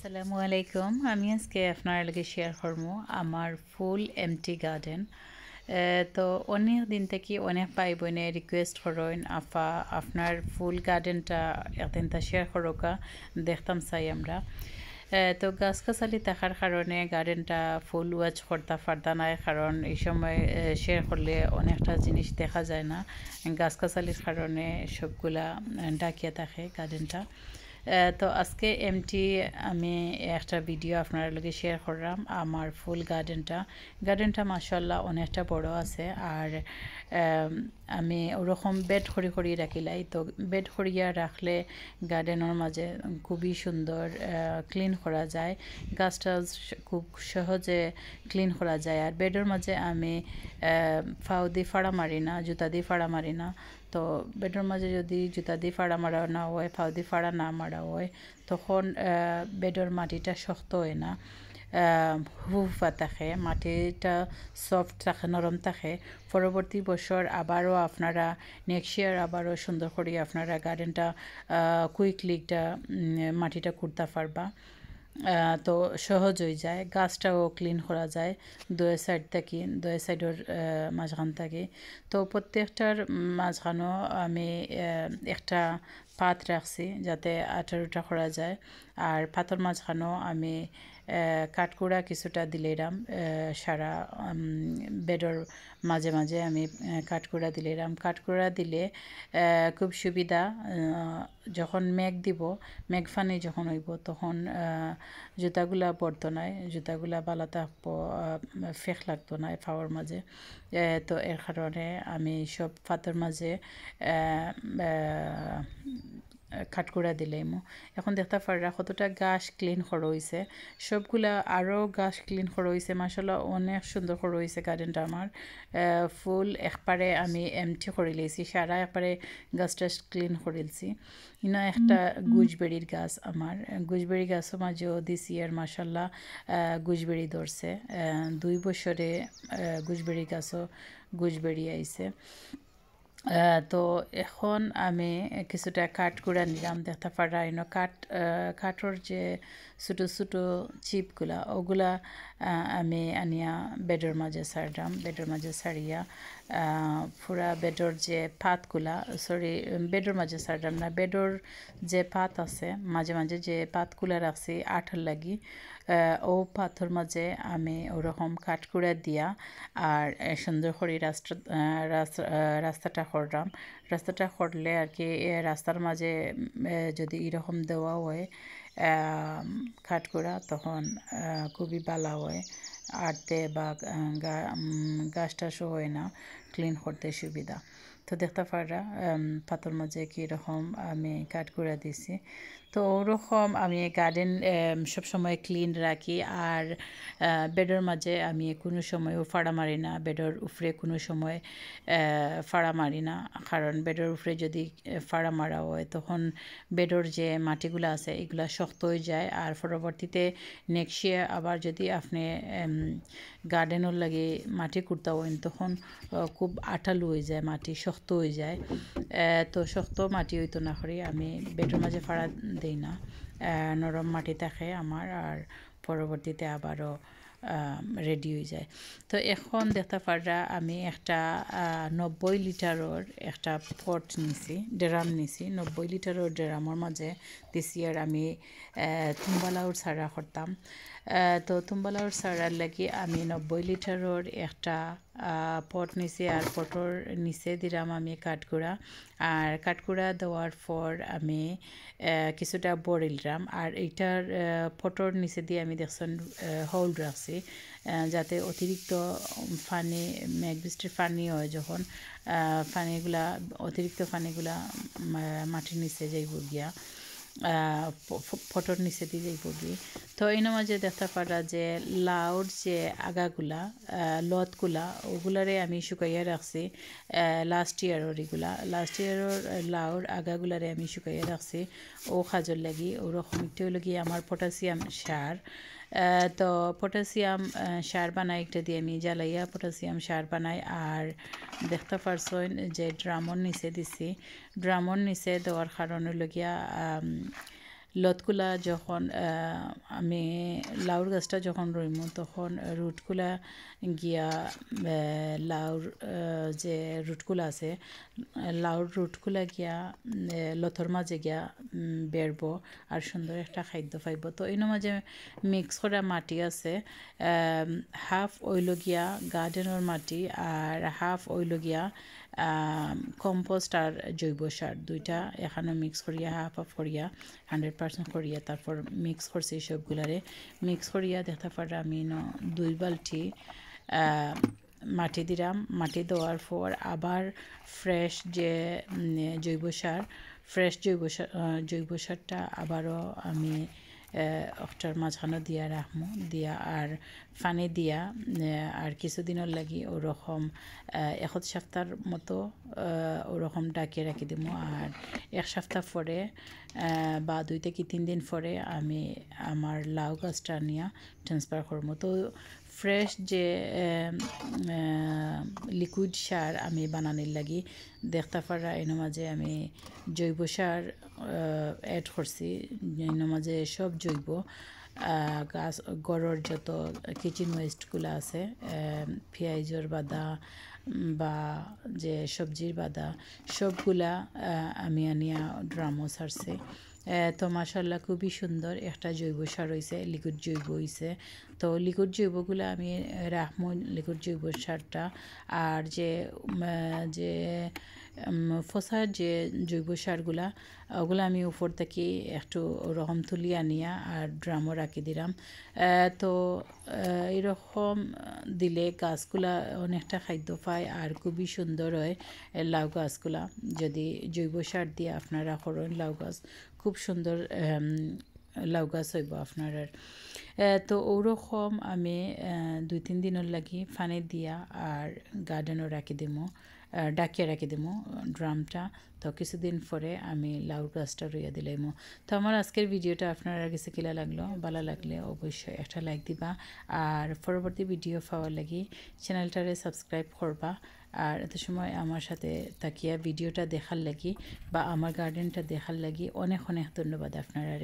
আসসালামু আলাইকুম। আমি আজকে আপনার লগে শেয়ার করবো আমার ফুল এমটি গার্ডেন। তো অনেক দিন থেকে অনেক ভাই বোনে রিকোয়েস্ট করেন আফা আপনার ফুল গার্ডেনটা একদিনটা শেয়ার করোকা দেখতাম চাই আমরা। তো গাছগাছালি থাকার কারণে গার্ডেনটা ফুল ওয়াচ করতে পারতাম না, কারণ এই সময় শেয়ার করলে অনেকটা জিনিস দেখা যায় না। গাছগাছালির কারণে সবগুলা ডাকিয়ে থাকে গার্ডেনটা। তো আজকে এমটি আমি একটা ভিডিও আপনার লগে শেয়ার করলাম আমার ফুল গার্ডেনটা মাশাআল্লাহ অনেকটা বড় আছে। আর আমি ওরকম বেড করি রাখিলাই, তো বেড করিয়া রাখলে গার্ডেনের মাঝে খুবই সুন্দর ক্লিন করা যায়, গাছটা খুব সহজে ক্লিন করা যায়। আর বেডের মাঝে আমি ফাও দিয়ে ফাড়া মারি না, জুতা দিয়ে ফাড়া মারি না। তো বেডের মাঝে যদি জুতা দিয়ে ফাড়া মারা না হয়, ফাও দিয়ে ফাড়া না মারা হয়, তখন বেডের মাটিটা শক্ত হয় না, হুফা থাকে, মাটিটা সফট থাকে, নরম থাকে। পরবর্তী বছর আবারও আপনারা নেক্সট ইয়ার আবারও সুন্দর করে আপনারা গার্ডেনটা কুইকলি মাটিটা করতে পারবা। তো সহজ হয়ে যায়, গাছটাও ক্লিন করা যায় দুই সাইডের মাঝখান থাকি। তো প্রত্যেকটার মাঝখানেও আমি একটা পাত রাখছি যাতে আঠারোটা করা যায়। আর পাথর মাঝখানেও আমি কাঠকুড়া কিছুটা দিলেরাম, সারা বেডর মাঝে মাঝে আমি কাঠকুড়া দিলেরাম। কাঠকুড়া দিলে খুব সুবিধা, যখন মেঘ ফানি যখন হইব তখন জুতাগুলা পরতো নাই, জুতাগুলা বালা থাকবো, ফেক লাগতো না ফাওয়ার মাঝে। তো এর কারণে আমি সব ফাতের মাঝে কাঠকুড়া দিলাম। এখন দেখতে পারা কতটা গাছ ক্লিন করা হয়েছে, সবগুলা আরও গাছ ক্লিন করা হয়েছে। মাশাআল্লাহ অনেক সুন্দর করা হয়েছে গার্ডেনটা আমার। ফুল একবারে আমি এমটি করে লিয়েছি, সারা একবারে গাছটা ক্লিন করেছি। ইনা একটা গুজবেরির গাছ, আমার গুজবেরি গাছও মাঝেও দিছি। আর মাশাআল্লাহ গুজবেরি ধরছে, 2 বছরে গুজবেরি গাছও গুজবেরি আইছে। তো এখন আমি কিছুটা কাঠকুড়া নিলাম, দেখতে পারা কাঠর যে ছোটো ছোটো চিপগুলা ওগুলা আমি আনিয়া বেডের মাঝে ছাড়লাম। বেডের মাঝে ছাড়িয়া পুরা বেডর যে পাতগুলা, বেডের মাঝে ছাড়লাম না, বেডর যে পাত আছে মাঝে মাঝে যে পাতগুলা রাখছি আঠার লাগি, ও পাথর মাঝে আমি ওরকম কাঠকুড়া দিয়া আর সুন্দর করে রাস্তাটা করলাম। রাস্তাটা করলে আর কি রাস্তার মাঝে যদি এরকম দেওয়া হয় কাঠকুড়া, তখন খুবই ভালো হয়, আটতে বা গাছটা শো হয় না, ক্লিন করতে সুবিধা। তো দেখতে পারা পাথর মাঝে কীরকম আমি কাঠকুড়া দিছি। তো ওরকম আমি গার্ডেন সবসময় ক্লিন রাখি। আর বেডের মাঝে আমি কোনো সময়ও ফাড়া মারি না, বেডের উপরে কোনো সময় ফাড়া মারি না, কারণ বেডের উপরে যদি ফাড়া মারা হয় তখন বেডের যে মাটিগুলো আছে এগুলা শক্ত হয়ে যায়। আর পরবর্তীতে নেক্সট ইয়ার আবার যদি আপনি গার্ডেনের লাগে মাটি কুড়তা হন তখন খুব আঠালো হয়ে যায়, মাটি শক্ত হয়ে যায়। তো শক্ত মাটি হইতো না করি আমি বেডের মাঝে ফাড়া দিই না, নরম মাটি থাকে আমার। আর পরবর্তীতে আবারও রেডি হয়ে যায়। তো এখন দেখতে পারা আমি একটা 90 লিটারের একটা পট নিছি, ড্রাম নিছি। 90 লিটারের ড্রামের মাঝে দিস ইয়ার আমি তুম্বালাউর সারা করতাম। তো তুম্বালাউর সারার লাগি আমি 90 লিটারের একটা পট নিছি। আর পটর নিচে দিলাম আমি কাঠকুড়া। আর কাঠকুড়া দেওয়ার পর আমি কিছুটা বড়িলাম। আর এইটার পটর নিচে দিয়ে আমি দেখছেন হোল্ড রাখছি, যাতে অতিরিক্ত পানি, মেঘ বৃষ্টির পানি হয় যখন অতিরিক্ত পানিগুলা মাটির নিচে যাইব গিয়া, ফটোর নিচে দিয়ে যাইব গিয়ে। তো এই মাঝে দেখতে পারা যে লাউর যে আগাগুলা, লতগুলা ওগুলারে আমি শুকাইয়া রাখছি লাস্ট ইয়ারের লাউর আগাগুলারে আমি শুকাইয়া রাখছি ও খাজর লাগি। ওরকম একটু লাগি আমার পটাশিয়াম সার। তো পটাশিয়াম সার বানাই, একটা দিয়ে আমি জ্বালাইয়া পটাশিয়াম সার বানাই। আর দেখতে পারছেন যে ড্রামর নিচে দিছি, ড্রামর নিচে দেওয়ার কারণে লগিয়া লতগুলা যখন আমি লাউর গাছটা যখন রইমু তখন রুটগুলা গিয়া লাউর যে রুটগুলা আছে লাউর রুটগুলা গিয়া লতর মাঝে গিয়া বেরবো আর সুন্দর একটা খাদ্য পাইব তো এর মাঝে মিক্স করা মাটি আছে হাফ ওইলগিয়া গার্ডেনের মাটি আর হাফ ওইলগিয়া কম্পোস্ট আর জৈব সার দুইটা এখানে মিক্স করিয়া হাফ হাফ করিয়া 100% করিয়া তারপর মিক্স করছি সবগুলারে মিক্স করিয়া দেখতে পারা আমি 2 বালতি মাটি দিলাম মাটি দেওয়ার পর আবার ফ্রেশ যে জৈব সারটা আবারও আমি একটার মাঝখানে দিয়া রাখমু দিয়া আর পানি দিয়া আর কিছুদিনের লাগি ওরকম 1 সপ্তাহের মতো ওরকম ডাকিয়ে রাখি দিব আর 1 সপ্তাহ পরে বা 2 থেকে 3 দিন পরে আমি আমার লাউ গাছটা নিয়ে ট্রান্সফার করবো তো ফ্রেশ যে লিকুইড সার আমি বানানোর লাগি দেখতে পারা এর মাঝে আমি জৈব সার অ্যাড করছি এর মাঝে সব জৈব গাছ গড়ের যত কিচেন ওয়েস্টগুলো আছে পেঁয়াজের বাদা বা যে সবজির বাদা সবগুলা আমি আনিয়া ড্রামও ছাড়ছি তো মাশাআল্লাহ খুবই সুন্দর একটা জৈব সার হয়েছে লিকুইড জৈব হয়েছে তো লিকুইড জৈবগুলো আমি রাখবো লিকুইড জৈব সারটা আর যে ফসার যে জৈব সারগুলা ওগুলো আমি উপর থেকে একটু ওরকম তুলি আনিয়া আর ড্রামও রাখি দিলাম তো এরকম দিলে গাছগুলা অনেকটা খাদ্য পায় আর খুবই সুন্দর হয় লাউ গাছগুলা যদি জৈব সার দিয়ে আপনারা করেন লাউ গাছ খুব সুন্দর লাউ গাছ হইব আপনার তো ওরকম আমি 2-3 দিনের লাগি পানি দিয়া আর গার্ডেনও রাখি দিমো ডাকিয়ে রাখি দিমো ড্রামটা তো কিছুদিন পরে আমি লাউ গাছটা রইয়া দিলাইমো তো আমার আজকের ভিডিওটা আপনারা কাছে কিলা লাগলো ভালো লাগলে অবশ্যই একটা লাইক দিবা আর পরবর্তী ভিডিও পাওয়ার লাগি চ্যানেলটারে সাবস্ক্রাইব করবা আর এত সময় আমার সাথে তাকিয়া ভিডিওটা দেখার লাগি বা আমার গার্ডেনটা দেখার লাগি অনেক অনেক ধন্যবাদ আপনারা